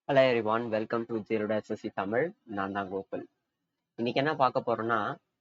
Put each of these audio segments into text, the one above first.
Hello everyone, welcome to ஜீரோட SSC Tamil. நான் தான் கோகுல். இன்னைக்கு என்ன பார்க்க போறோம்னா,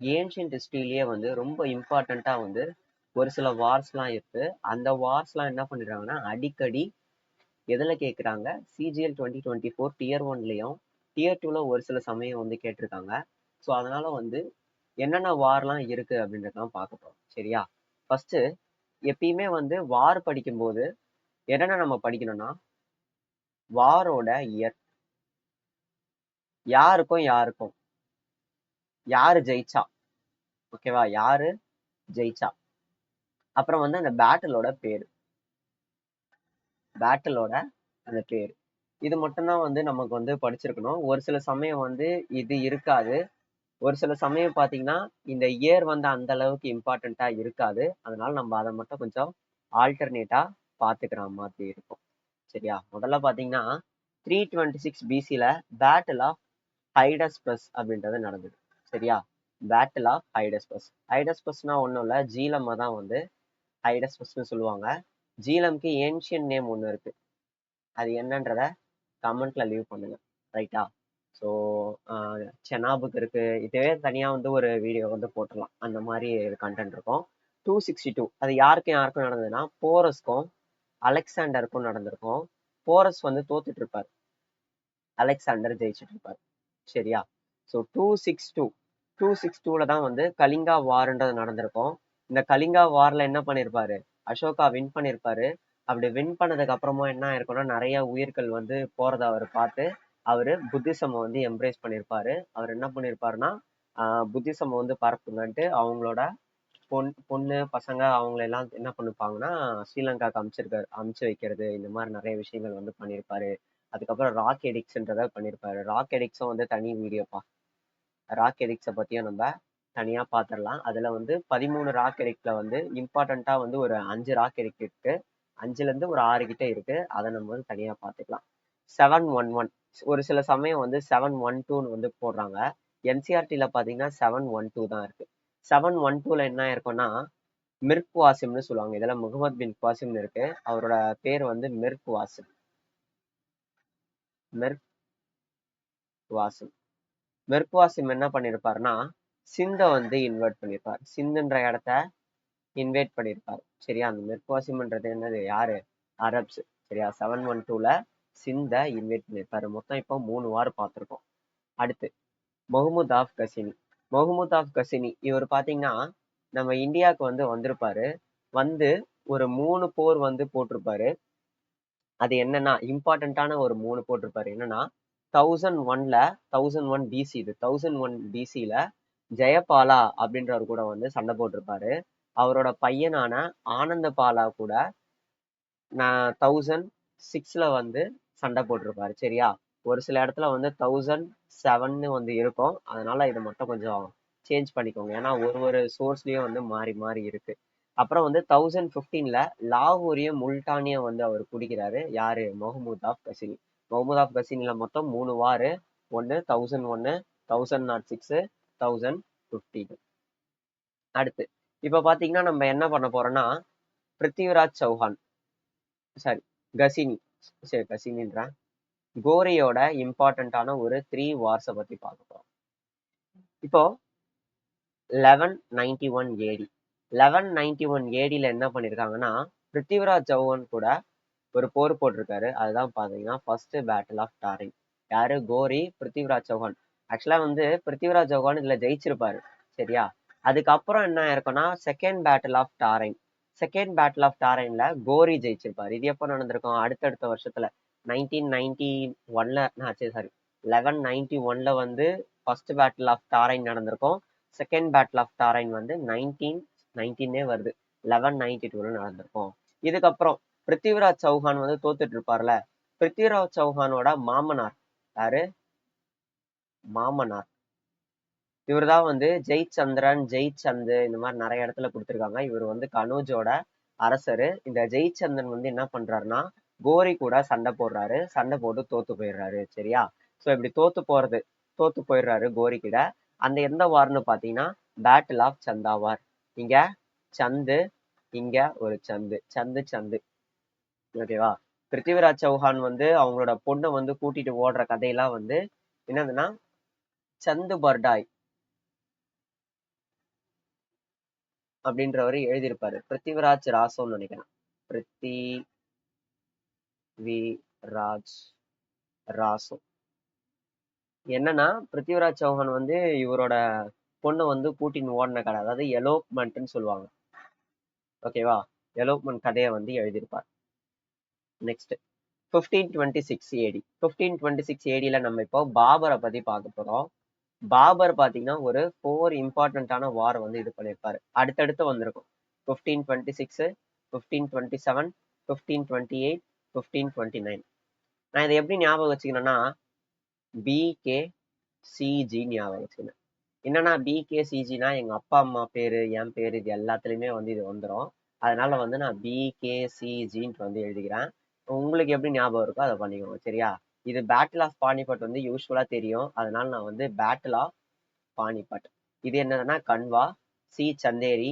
ஏன்ஷியன்ட் ஹிஸ்ட்ரியிலேயே வந்து ரொம்ப இம்பார்ட்டண்ட்டா வந்து ஒரு சில வார்ஸ்லாம் இருக்கு. அந்த வார்ஸ்லாம் என்ன பண்ணிடுறாங்கன்னா, அடிக்கடி எதில் கேட்குறாங்க, சிஜிஎல் 2024 டியர் ஒன்லையும் டியர் டூல ஒரு சில சமயம் வந்து கேட்டிருக்காங்க. ஸோ அதனால வந்து என்னென்ன வார்லாம் இருக்கு அப்படின்றதெல்லாம் பார்க்க போறோம். சரியா? ஃபர்ஸ்ட் எப்பயுமே வந்து வார் படிக்கும்போது என்னென்ன நம்ம படிக்கணும்னா, வாரோட இயர், யாருக்கும் யாருக்கும் யாரு ஜெயிச்சா, ஓகேவா, யாரு ஜெயிச்சா, அப்புறம் வந்து அந்த பேட்டிலோட பேரு, பேட்டிலோட அந்த பேரு, இது மட்டும்தான் வந்து நமக்கு வந்து படிச்சிருக்கணும். ஒரு சில சமயம் வந்து இது இருக்காது. ஒரு சில சமயம் பாத்தீங்கன்னா இந்த இயர் வந்து அந்த அளவுக்கு இம்பார்ட்டண்டா இருக்காது. அதனால நம்ம அதை மட்டும் கொஞ்சம் ஆல்டர்னேட்டா பாத்துக்கிற மாதிரி இருக்கும். சரியா? முதல்ல பாத்தீங்கன்னா 326 பிசில பேட்டில் ஆஃப் ஹைடஸ்பஸ் அப்படின்றது நடந்தது. சரியா? Battle of ஹைடஸ்பஸ். ஹைடஸ்பஸ்னா ஒண்ணும் இல்ல, ஜீலம்மா தான் வந்து ஹைடஸ்பஸ்ன்னு சொல்லுவாங்க. ஜீலம்க்கு ஏன்ஷியன் நேம் ஒன்று இருக்கு. அது என்னன்றத கமெண்ட்ல லீவ் பண்ணுங்க. ரைட்டா? ஸோ செனாபுக்கு இருக்கு. இதுவே தனியா வந்து ஒரு வீடியோ வந்து போட்டுடலாம். அந்த மாதிரி கண்டென்ட் இருக்கும். 262 அது யாருக்கும் யாருக்கும் நடந்ததுன்னா, போரஸ்க்கும் அலெக்சாண்டருக்கும் நடந்திருக்கும். போரஸ் வந்து தோத்துட்டு இருப்பார், அலெக்சாண்டர் ஜெயிச்சுட்டு இருப்பார். சரியா? ஸோ 262ல தான் வந்து கலிங்கா வார்ன்றது நடந்திருக்கும். இந்த கலிங்கா வார்ல என்ன பண்ணிருப்பாரு, அசோகா வின் பண்ணிருப்பாரு. அப்படி வின் பண்ணதுக்கு அப்புறமா என்ன ஆயிருக்கும்னா, நிறைய உயிர்கள் வந்து போறத அவர் பார்த்து அவரு புத்திசம் வந்து எம்ப்ரேஸ் பண்ணிருப்பாரு. அவர் என்ன பண்ணிருப்பாருன்னா, புத்திசம் வந்து பரப்புங்கன்ட்டு அவங்களோட பொண்ணு பசங்க அவங்கள எல்லாம் என்ன பண்ணிருப்பாங்கன்னா, ஸ்ரீலங்காக்கு அமுச்சு வைக்கிறது, இந்த மாதிரி நிறைய விஷயங்கள் வந்து பண்ணிருப்பாரு. அதுக்கப்புறம் ராக் எடிக்ஸ்ன்றத பண்ணிருப்பாரு. ராக் எடிக்ஸும் வந்து தனி வீடியோப்பா. ராக் எடிக்ஸை பத்தியும் நம்ம தனியா பாத்திரலாம். அதுல வந்து 13 ராக் எடிக்ட்ல வந்து இம்பார்ட்டண்டா வந்து ஒரு 5 ராக் எடிக்ட் இருக்கு. 5ல இருந்து ஒரு 6 கிட்ட இருக்கு. அதை நம்ம வந்து தனியா பாத்துக்கலாம். 711 ஒரு சில சமயம் வந்து 712 வந்து போடுறாங்க. என்சிஆர்டில பாத்தீங்கன்னா 712 தான் இருக்கு. 712ல என்ன இருக்கும்னா, மிர்க் வாசிம்னு சொல்லுவாங்க. இதெல்லாம் முகமது பின் வாசிம்னு இருக்கு. அவரோட பேர் வந்து மிர்க் வாசிம். மிர்க் வாசிம். மிர்க் வாசிம் என்ன பண்ணிருப்பாருன்னா, சிந்த வந்து இன்வெர்ட் பண்ணிருப்பாரு. சிந்துன்ற இடத்த இன்வைட் பண்ணிருப்பாரு. சரியா? அந்த மிர்க் வாசிம்ன்றது என்னது, யாரு, அரப்ஸ். சரியா? 712ல சிந்த இன்வைட் பண்ணிருப்பாரு. மொத்தம் இப்போ 3 வார் பார்த்திருக்கோம். அடுத்து முகமது ஆஃப் கசினி. முகமது ஆஃப் கசினி இவர் பாத்தீங்கன்னா நம்ம இந்தியாவுக்கு வந்து வந்திருப்பாரு. வந்து ஒரு 3 போர் வந்து போட்டிருப்பாரு. அது என்னன்னா, இம்பார்ட்டன்டான ஒரு 3 போட்டிருப்பாரு. என்னன்னா 1001 பிசி, இது 1001 பிசில ஜெயபாலா அப்படின்றவர் கூட வந்து சண்டை போட்டிருப்பாரு. அவரோட பையனான ஆனந்த பாலா கூட நான் 1006ல வந்து சண்டை போட்டிருப்பாரு. சரியா? ஒரு சில இடத்துல வந்து 1007 வந்து இருக்கும். அதனால இதை மட்டும் கொஞ்சம் சேஞ்ச் பண்ணிக்கோங்க. ஏன்னா ஒரு சோர்ஸ்லயும் வந்து மாறி மாறி இருக்கு. அப்புறம் வந்து 1015ல லாகூரையும் முல்டானியும் வந்து அவர் குடிக்கிறாரு. யாரு, முகமது ஆஃப் கசினி. முகமது ஆஃப் கசினில மொத்தம் 3 வாரு. 1001, 1006, 1015. அடுத்து இப்ப பாத்தீங்கன்னா நம்ம என்ன பண்ண போறோம்னா, பிருத்திவிராஜ் சௌஹான், சாரி கசினி, சரி கசினின்றேன், கோரியோட இம்பார்ட்டன்டான ஒரு 3 வார்ஸை பத்தி பார்க்க போறோம். இப்போ 1191 ஏடி, 1191 ஏடியில என்ன பண்ணிருக்காங்கன்னா, பிருத்திவிராஜ் சௌஹான் கூட ஒரு போர் போட்டிருக்காரு. அதுதான் பாத்தீங்கன்னா ஃபர்ஸ்ட் பேட்டில் ஆஃப் டாரிங். யாரு, கோரி பிருத்திவிராஜ் சௌஹான். ஆக்சுவலா வந்து பிருத்திவிராஜ் சௌஹான் இதுல ஜெயிச்சிருப்பாரு. சரியா? அதுக்கப்புறம் என்ன இருக்குன்னா, second battle of Tarain. Second battle of டாரைன்ல கோரி ஜெயிச்சிருப்பாரு. இது எப்போ நடந்திருக்கும், அடுத்தடுத்த வருஷத்துல 1991ல, சாரி 1191ல வந்து ஃபர்ஸ்ட் பேட்டில் ஆஃப் டாரைன் நடந்திருக்கும். செகண்ட் பேட்டில் ஆஃப் டாரைன் வந்து 1919 வருது, 1192ல நடந்திருக்கும். இதுக்கப்புறம் பிருத்திவிராஜ் சௌஹான் வந்து தோத்துட்டு இருப்பார்ல, பிருத்திவிராஜ் சௌஹானோட மாமனார் யாரு, மாமனார் இவர் தான் வந்து ஜெய்சந்திரன், ஜெய்சந்த், இந்த மாதிரி நிறைய இடத்துல கொடுத்துருக்காங்க. இவர் வந்து கனோஜோட அரசரு. இந்த ஜெய்சந்திரன் வந்து என்ன பண்றாருன்னா, கோரி கூட சண்டை போடுறாரு. சண்டை போட்டு தோத்து போயிடுறாரு. சரியா? சோ இப்படி தோத்து போயிடுறாரு கோரி கிட்ட. அந்த எந்த வார்னு பாத்தீங்கன்னா, பேட்டில் ஆஃப் சந்தாவார். இங்க சந்து, இங்க ஒரு சந்து, சந்து சந்து. ஓகேவா? பிருத்திவிராஜ் சௌஹான் வந்து அவங்களோட பொண்ணை வந்து கூட்டிட்டு ஓடுற கதையெல்லாம் வந்து என்னதுன்னா சந்து பர்டாய் அப்படின்றவரு எழுதியிருப்பாரு. பிருத்திவிராஜ் ராசோன்னு நினைக்கிறேன். பிருத்திவிராஜ் ராசோ. என்னன்னா பிருத்திவிராஜ் சௌஹான் வந்து இவரோட பொண்ணை வந்து கூட்டின்னு ஓடின கதை, அதாவது எலோப்மெண்ட்னு சொல்லுவாங்க. ஓகேவா? எலோப்மெண்ட் கதையை வந்து எழுதியிருப்பார். நெக்ஸ்ட் 1526 ஏடி. 1526 ஏடியில நம்ம இப்போ பாபரை பத்தி பார்க்க போறோம். பாபர் பாத்தீங்கன்னா ஒரு 4 இம்பார்ட்டன்டான வார் வந்து இது பண்ணியிருப்பாரு. அடுத்தடுத்து வந்திருக்கும். 1526, 1527, 1528, 1529. நான் இதை எப்படி ஞாபகம் வச்சுக்கணும்னா BKCG ஞாபகம் வச்சுக்கணும். என்னன்னா BKCGனா எங்க அப்பா அம்மா பேரு, என் பேரு, இது எல்லாத்துலயுமே வந்து இது வந்துடும். அதனால வந்து நான் BKCGன்ட்டு வந்து எழுதிக்கிறேன். உங்களுக்கு எப்படி ஞாபகம் இருக்கோ அதை பண்ணிக்கோங்க. சரியா? இது பேட்டில் ஆஃப் பானிபட் வந்து யூஸ்ஃபுல்லா தெரியும். அதனால நான் வந்து பேட்டில் ஆஃப் பானிபட். இது என்னதுன்னா கன்வா, சி சந்தேரி,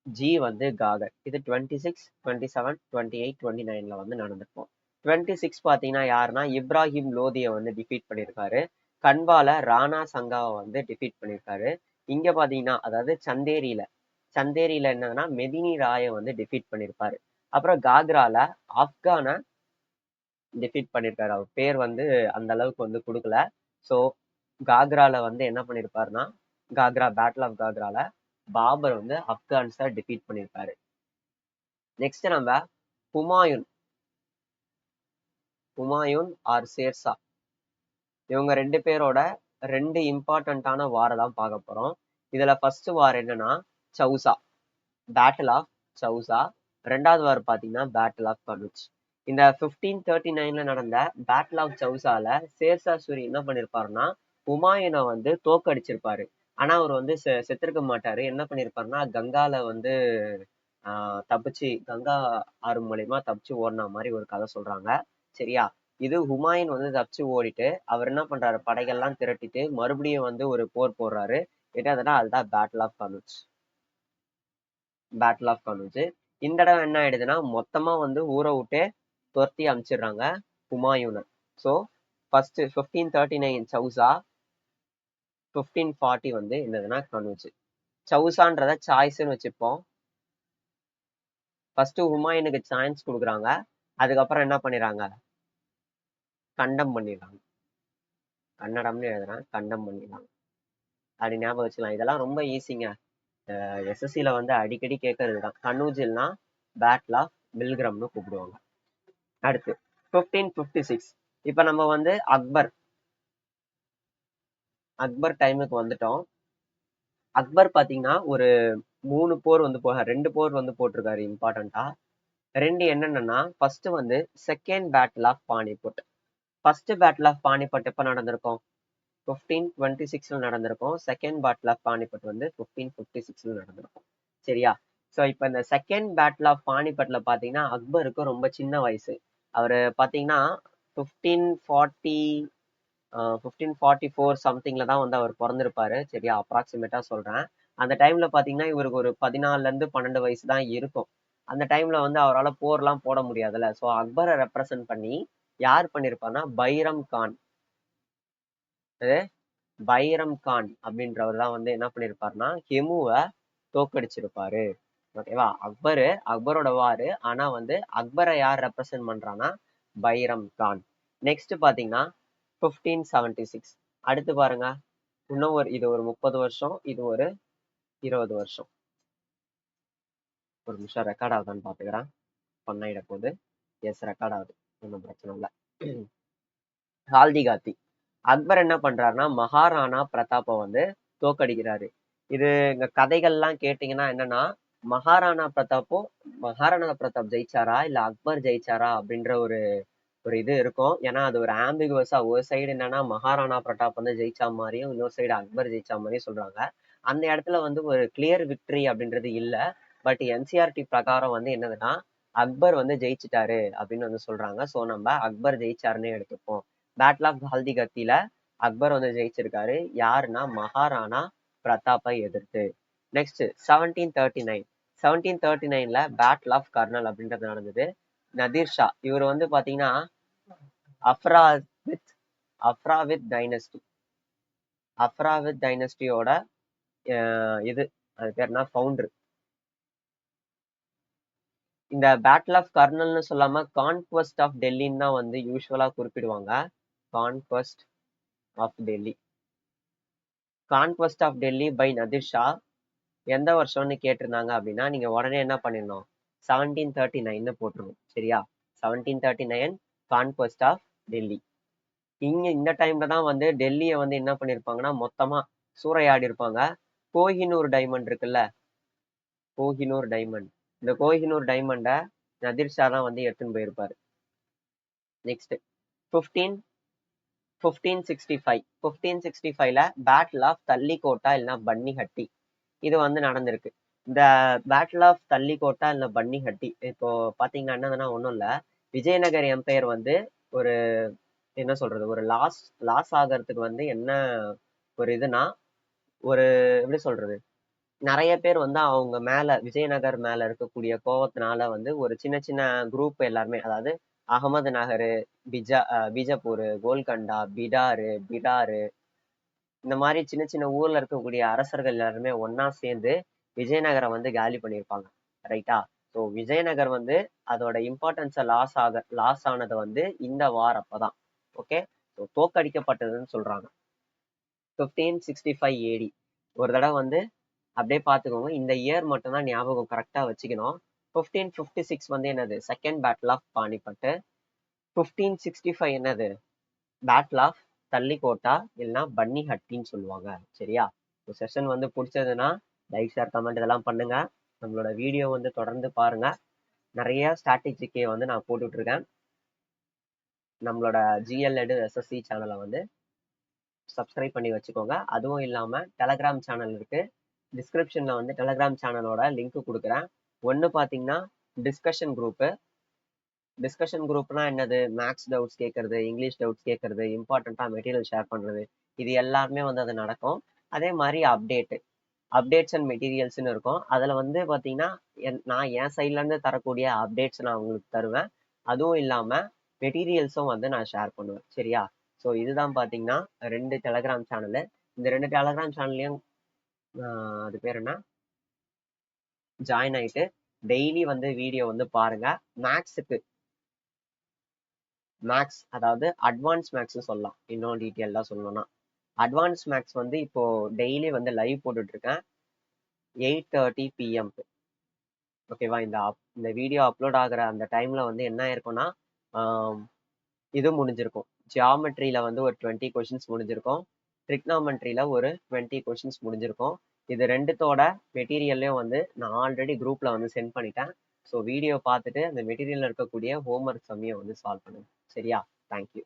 ஜி வந்து காகர். இது 26, 27, 28, 29ல வந்து நடந்திருக்கும். 26 பாத்தீங்கன்னா யாருன்னா இப்ராஹிம் லோதியை வந்து டிஃபீட் பண்ணியிருக்காரு. கன்வால ராணா சங்காவை வந்து டிஃபீட் பண்ணியிருக்காரு. இங்க பாத்தீங்கன்னா அதாவது சந்தேரியில என்னன்னா மெதினி ராயை வந்து டிஃபீட் பண்ணியிருப்பாரு. அப்புறம் காக்ரால ஆப்கானை டிஃபீட் பண்ணியிருக்காரு. அவர் பேர் வந்து அந்த அளவுக்கு வந்து கொடுக்கல. ஸோ காக்ரால வந்து என்ன பண்ணியிருப்பாருன்னா பேட்டில் ஆஃப் காக்ரால பாபர் வந்து ஆப்கான்ஸை டிஃபீட் பண்ணியிருப்பாரு. நெக்ஸ்ட் நம்ம ஹுமாயூன் ஆர் ஷேர்ஷா, இவங்க ரெண்டு பேரோட 2 இம்பார்ட்டன்டான வாரை தான் பார்க்க போறோம். இதுல ஃபர்ஸ்ட் வார் என்னன்னா சௌசா, பேட்டில் ஆஃப் சௌசா. ரெண்டாவது வார் பாத்தீங்கன்னா பேட்டில் ஆஃப் கனுஜ். இந்த 1539ல நடந்த பேட்டில் ஆஃப் சௌசால ஷேர்ஷா சூரி என்ன பண்ணிருப்பாருன்னா ஹுமாயூனை வந்து தோக்கடிச்சிருப்பாரு. ஆனா அவர் வந்து செத்திருக்க மாட்டாரு. என்ன பண்ணிருப்பாருன்னா கங்கால வந்து தப்பிச்சு கங்கா ஆறு மூலியமா தப்பிச்சு ஓடின மாதிரி ஒரு கதை சொல்றாங்க. சரியா? இது ஹுமாயூன் வந்து தப்பிச்சு ஓடிட்டு அவர் என்ன பண்றாரு, படைகள்லாம் திரட்டிட்டு மறுபடியும் வந்து ஒரு போர் போடுறாரு. என்னதுன்னா அதுதான் battle of Kannauj. Battle of Kannauj. இந்த இடம் என்ன ஆயிடுதுன்னா மொத்தமா வந்து ஊரை விட்டு துரத்தி அனுப்பிச்சிடுறாங்க ஹுமாயூனை. ஸோ ஃபர்ஸ்ட் 1539 சௌசா, 1540 வந்து என்னதுன்னா கனுஜ். சௌசான்றத சாய்ஸ்ன்னு வச்சுப்போம். ஃபர்ஸ்ட் ஹுமாயூனுக்கு சான்ஸ் கொடுக்குறாங்க. அதுக்கப்புறம் என்ன பண்ணிடுறாங்க, கண்டம் பண்ணிடுறாங்க. கன்னடம்னு எழுதுறேன், கண்டம் பண்ணிடுறாங்க. அப்படி ஞாபகம் வச்சுக்கலாம். இதெல்லாம் ரொம்ப ஈஸிங்க. எஸ்எஸ்சியில வந்து அடிக்கடி கேட்கறது தான். கனூஜில்னா பேட்டில் ஆஃப் மில்கிரம்னு கூப்பிடுவாங்க. அடுத்து 1556. இப்ப நம்ம வந்து அக்பர் டைமுக்கு வந்துட்டோம். அக்பர் பாத்தீங்கன்னா ஒரு 2 போர் வந்து போட்டிருக்காரு இம்பார்ட்டண்டா. 2 என்னென்னா ஃபர்ஸ்ட் வந்து second battle of Panipat. First battle of Panipat எப்ப நடந்திருக்கும், 1526ல நடந்திருக்கும். செகண்ட் பேட்டில் ஆஃப் பானிபட் வந்து 1556ல நடந்திருக்கும். சரியா? ஸோ இப்போ இந்த செகண்ட் பேட்டில் ஆஃப் பானிபட்ல பாத்தீங்கன்னா அக்பருக்கு ரொம்ப சின்ன வயசு. அவரு பாத்தீங்கன்னா 1544 சம்திங்ல தான் வந்து அவர் பிறந்திருப்பாரு. சரியா? அப்ராக்சிமேட்டா சொல்றேன். அந்த டைம்ல பாத்தீங்கன்னா இவருக்கு ஒரு 14ல இருந்து 12 வயசு தான் இருக்கும். அந்த டைம்ல வந்து அவரால் போர்லாம் போட முடியாதுல்ல. ஸோ அக்பரை ரெப்ரசன்ட் பண்ணி யார் பண்ணிருப்பாருன்னா பைரம் கான் அப்படின்றவர் தான் வந்து என்ன பண்ணிருப்பாருன்னா ஹெமுவை தோக்கடிச்சிருப்பாரு. ஓகேவா? அக்பரோட வாரு. ஆனா வந்து அக்பரை யார் ரெப்ரசன்ட் பண்றான்னா பைரம் கான். நெக்ஸ்ட் பாத்தீங்கன்னா 1576. அடுத்து பாருங்க, இன்னும் இது ஒரு 30 வருஷம், இது ஒரு 20 வருஷம். ஒரு நிமிஷம் ரெக்கார்ட் ஆகுதான்னு பாத்துக்கிறேன். பண்ணாயிட போகுது. எஸ், ரெக்கார்ட் ஆகுது, ஒன்றும் பிரச்சனை இல்லை. ஹால்திகாத்தி. அக்பர் என்ன பண்றாருன்னா மகாராணா பிரதாப்பை வந்து தோக்கடிக்கிறாரு. இது இங்க கதைகள்லாம் கேட்டீங்கன்னா என்னன்னா மகாராணா பிரதாப் ஜெயிச்சாரா இல்ல அக்பர் ஜெயிச்சாரா அப்படின்ற ஒரு இது இருக்கும். ஏன்னா அது ஒரு ஆம்பிகுவஸா, ஒரு சைடு என்னன்னா மகாராணா பிரதாப் வந்து ஜெயிச்சா மாதிரியும் இன்னொரு சைடு அக்பர் ஜெயிச்சா மாதிரியும் சொல்றாங்க. அந்த இடத்துல வந்து ஒரு கிளியர் விக்டரி அப்படின்றது இல்ல. பட் என்சிஆர்டி பிரகாரம் வந்து என்னதுன்னா அக்பர் வந்து ஜெயிச்சிட்டாரு அப்படின்னு வந்து சொல்றாங்க. ஸோ நம்ம அக்பர் ஜெயிச்சாருன்னே எடுத்துப்போம். பேட்டில் ஆஃப் ஹல்திகத்தில அக்பர் வந்து ஜெயிச்சிருக்காரு. யாருன்னா மகாராணா பிரதாப்பை எதிர்த்து. நெக்ஸ்ட் 1739. 1739ல பேட்டில் ஆஃப் கர்னல் அப்படின்றது நடந்தது. நதீர் ஷா இவர் வந்து பாத்தீங்கன்னா அஃப்ராவித் அஃப்ராவித் டைனஸ்டி அஃப்ராவித் டைனஸ்டியோட இது அது பேர் என்ன ஃபவுண்டர். இந்த பேட்டில் ஆஃப் கர்னல்னு சொல்லாம கான்குவெஸ்ட் ஆஃப் டெல்லின்னு தான் வந்து யூஸ்வலா குறிப்பிடுவாங்க. Conquest of Delhi conquest of Delhi by Nadir Shah எந்த வருஷம்னு கேட்டிருந்தாங்க அப்படின்னா நீங்க உடனே என்ன பண்ணிடணும் 1739 போட்டுருணும். சரியா? 1739 கான்குவெஸ்ட் ஆஃப் டெல்லி. இந்த டைம்ல தான் வந்து டெல்லியை வந்து என்ன பண்ணிருப்பாங்கன்னா மொத்தமா சூறையாடி இருப்பாங்க. கோஹினூர் டைமண்ட் இருக்குல்ல, கோஹினூர் டைமண்ட், இந்த கோஹினூர் டைமண்டை நதீர் ஷா தான் வந்து எடுத்துன்னு போயிருப்பாரு. நெக்ஸ்ட் 1565ல பேட்டில் ஆஃப் தல்லிகோட்டா இல்லைன்னா பன்னிஹட்டி இது வந்து நடந்திருக்கு. இந்த பேட்டில் ஆஃப் தல்லிகோட்டா இல்லை பன்னிஹட்டி இப்போ பாத்தீங்கன்னா என்னதுன்னா ஒன்றும் இல்லை, விஜயநகர் எம்பையர் வந்து ஒரு என்ன சொல்றது ஒரு லாஸ் ஆகிறதுக்கு வந்து என்ன ஒரு இதுனா ஒரு எப்படி சொல்றது நிறைய பேர் வந்து அவங்க மேல விஜயநகர் மேல இருக்கக்கூடிய கோவத்தினால வந்து ஒரு சின்ன சின்ன குரூப் எல்லாருமே, அதாவது அகமது நகர், பிஜப்பூர், கோல்கண்டா, பிடாரு இந்த மாதிரி சின்ன சின்ன ஊர்ல இருக்கக்கூடிய அரசர்கள் எல்லாருமே ஒன்னா சேர்ந்து விஜயநகரம் வந்து காலி பண்ணியிருப்பாங்க. ரைட்டா? ஸோ விஜயநகர் வந்து அதோட இம்பார்ட்டன்ஸை லாஸ் ஆனது வந்து இந்த வார் அப்பதான். ஓகே, ஸோ தோக்கடிக்கப்பட்டதுன்னு சொல்றாங்க. 1565 AD ஒரு தடவை வந்து அப்படியே பார்த்துக்கோங்க. இந்த இயர் மட்டும் தான் ஞாபகம் கரெக்டாக வச்சுக்கணும். 1556 வந்து என்னது செகண்ட் பேட்டில் ஆஃப் பானிபட்டு. 1565 என்னது பேட்டில் ஆஃப் தல்லிகோட்டா இல்லைன்னா பன்னிஹட்டின்னு சொல்லுவாங்க. சரியா? செஷன் வந்து பிடிச்சதுன்னா லைக் ஷேர் கமெண்ட் இதெல்லாம் பண்ணுங்க. நம்மளோட வீடியோ வந்து தொடர்ந்து பாருங்க. நிறைய ஸ்ட்ராட்டஜிக்கே வந்து நான் போட்டுட்டு இருக்கேன். நம்மளோட GL SSC சேனலை வந்து சப்ஸ்கிரைப் பண்ணி வச்சுக்கோங்க. அதுவும் இல்லாம டெலகிராம் சேனல் இருக்கு. டிஸ்கிரிப்ஷன்ல வந்து டெலகிராம் சேனலோட லிங்க் கொடுக்குறேன். ஒன்று பார்த்தீங்கன்னா டிஸ்கஷன் குரூப்னா என்னது, மேக்ஸ் டவுட்ஸ் கேட்கறது, இங்கிலீஷ் டவுட்ஸ் கேட்கறது, இம்பார்ட்டண்ட்டாக மெட்டீரியல் ஷேர் பண்ணுறது, இது எல்லாருமே வந்து அது நடக்கும். அதே மாதிரி அப்டேட்ஸ் அண்ட் மெட்டீரியல்ஸ்னு இருக்கும். அதில் வந்து பார்த்தீங்கன்னா நான் என் சைட்லேருந்து தரக்கூடிய அப்டேட்ஸ் நான் உங்களுக்கு தருவேன். அதுவும் இல்லாமல் மெட்டீரியல்ஸும் வந்து நான் ஷேர் பண்ணுவேன். சரியா? ஸோ இதுதான் பார்த்தீங்கன்னா 2 டெலகிராம் சேனலு. இந்த 2 டெலகிராம் சேனல்லையும் அது பேர் என்ன ஜாயின் ஆயிட்டு டெய்லி வந்து வீடியோ வந்து பாருங்க. மேக்ஸ் அதாவது அட்வான்ஸ் மேக்ஸ் சொல்லலாம். இன்னும் டீட்டெயிலாக சொல்லணும்னா அட்வான்ஸ் மேக்ஸ் வந்து இப்போ டெய்லி வந்து லைவ் போட்டுட்டு இருக்கேன் 8:30 PM. ஓகேவா? இந்த வீடியோ அப்லோட் ஆகுற அந்த டைம்ல வந்து என்ன இருக்கும்னா இது முடிஞ்சிருக்கும். ஜியாமெட்ரியில வந்து ஒரு 20 கொஷின்ஸ் முடிஞ்சிருக்கும். ட்ரிக்னாமெட்ரியில ஒரு 20 கொஷின்ஸ் முடிஞ்சிருக்கும். இது ரெண்டுத்தோட மெட்டீரியல்லையும் வந்து நான் ஆல்ரெடி குரூப்ல வந்து சென்ட் பண்ணிட்டேன். ஸோ வீடியோ பார்த்துட்டு அந்த மெட்டீரியல்ல இருக்கக்கூடிய ஹோம்ஒர்க் சம்மியை வந்து சால்வ் பண்ணுங்க. சரியா? தேங்க்யூ.